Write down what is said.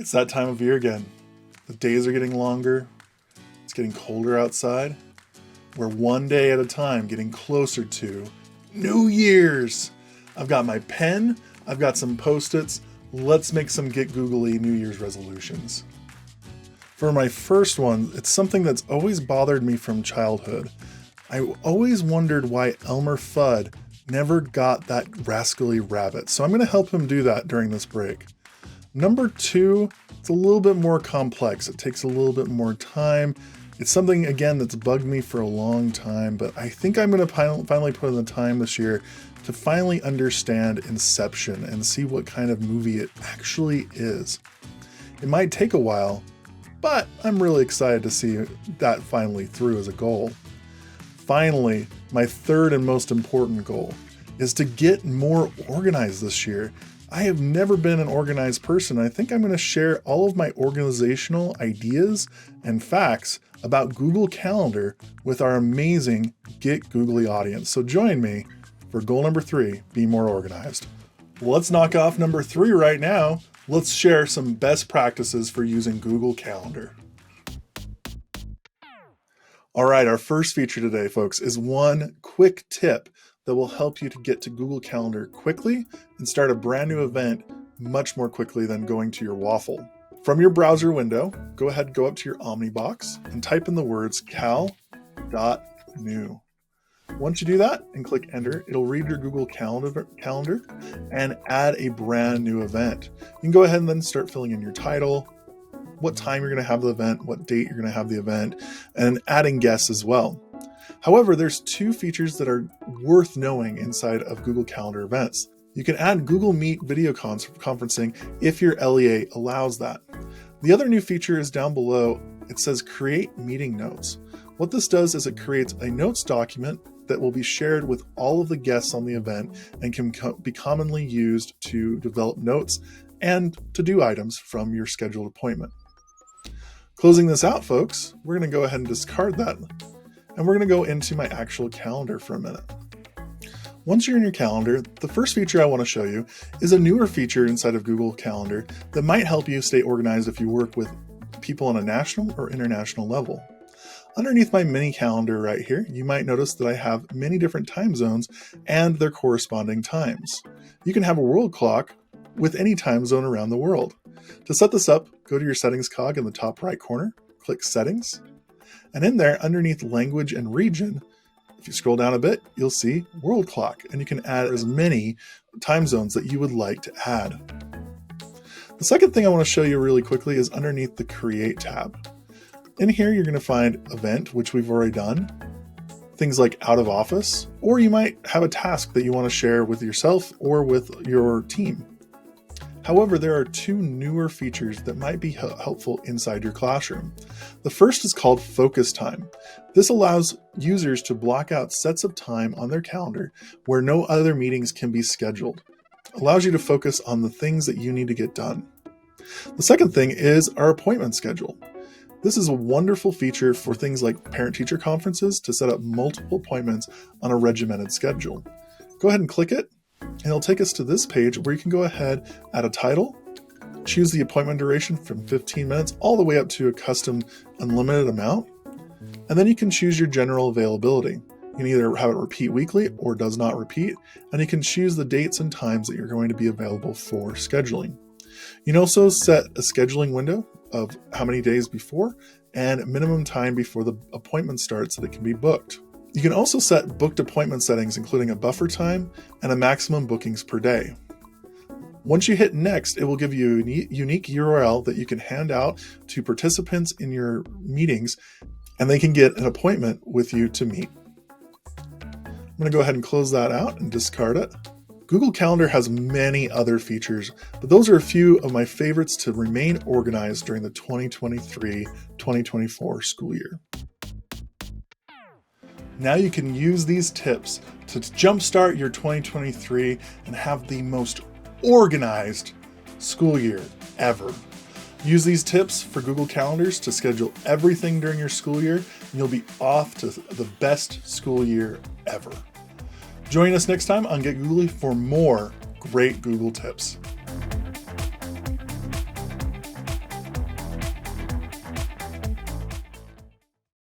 It's that time of year again. The days are getting longer. It's getting colder outside. We're one day at a time getting closer to New Year's. I've got my pen. I've got some Post-its. Let's make some Get Googly New Year's resolutions. For my first one, it's something that's always bothered me from childhood. I always wondered why Elmer Fudd never got that rascally rabbit. So I'm going to help him do that during this break. Number 2, it's a little bit more complex. It takes a little bit more time. It's something, again, that's bugged me for a long time, but I think I'm going to finally put in the time this year to finally understand Inception and see what kind of movie it actually is. It might take a while, but I'm really excited to see that finally through as a goal. Finally, my third and most important goal is to get more organized this year. I have never been an organized person. I think I'm going to share all of my organizational ideas and facts about Google Calendar with our amazing Get Googly audience. So join me for goal number 3, be more organized. Let's knock off number 3 right now. Let's share some best practices for using Google Calendar. All right, our first feature today, folks, is one quick tip that will help you to get to Google Calendar quickly and start a brand new event much more quickly than going to your waffle. From your browser window, go ahead and go up to your Omnibox and type in the words cal.new. Once you do that and click enter, it'll read your Google Calendar and add a brand new event. You can go ahead and then start filling in your title, what time you're going to have the event, what date you're going to have the event, and adding guests as well. However, there's 2 features that are worth knowing inside of Google Calendar events. You can add Google Meet video conferencing if your LEA allows that. The other new feature is down below. It says create meeting notes. What this does is it creates a notes document that will be shared with all of the guests on the event and can be commonly used to develop notes and to-do items from your scheduled appointment. Closing this out, folks, we're going to go ahead and discard that. And we're going to go into my actual calendar for a minute. Once you're in your calendar, the first feature I want to show you is a newer feature inside of Google Calendar that might help you stay organized if you work with people on a national or international level. Underneath my mini calendar right here, you might notice that I have many different time zones and their corresponding times. You can have a world clock with any time zone around the world. To set this up, go to your settings cog in the top right corner, click settings, and in there, underneath language and region, if you scroll down a bit, you'll see world clock, and you can add as many time zones that you would like to add. The second thing I want to show you really quickly is underneath the create tab. In here, you're going to find event, which we've already done, things like out of office, or you might have a task that you want to share with yourself or with your team. However, there are 2 newer features that might be helpful inside your classroom. The first is called Focus Time. This allows users to block out sets of time on their calendar where no other meetings can be scheduled. It allows you to focus on the things that you need to get done. The second thing is our appointment schedule. This is a wonderful feature for things like parent-teacher conferences to set up multiple appointments on a regimented schedule. Go ahead and click it. And it'll take us to this page where you can go ahead, add a title, choose the appointment duration from 15 minutes all the way up to a custom unlimited amount, and then you can choose your general availability. You can either have it repeat weekly or does not repeat, and you can choose the dates and times that you're going to be available for scheduling. You can also set a scheduling window of how many days before and minimum time before the appointment starts that it can be booked. You can also set booked appointment settings, including a buffer time and a maximum bookings per day. Once you hit next, it will give you a unique URL that you can hand out to participants in your meetings, and they can get an appointment with you to meet. I'm going to go ahead and close that out and discard it. Google Calendar has many other features, but those are a few of my favorites to remain organized during the 2023-2024 school year. Now you can use these tips to jumpstart your 2023 and have the most organized school year ever. Use these tips for Google Calendars to schedule everything during your school year, and you'll be off to the best school year ever. Join us next time on Get Googly for more great Google tips.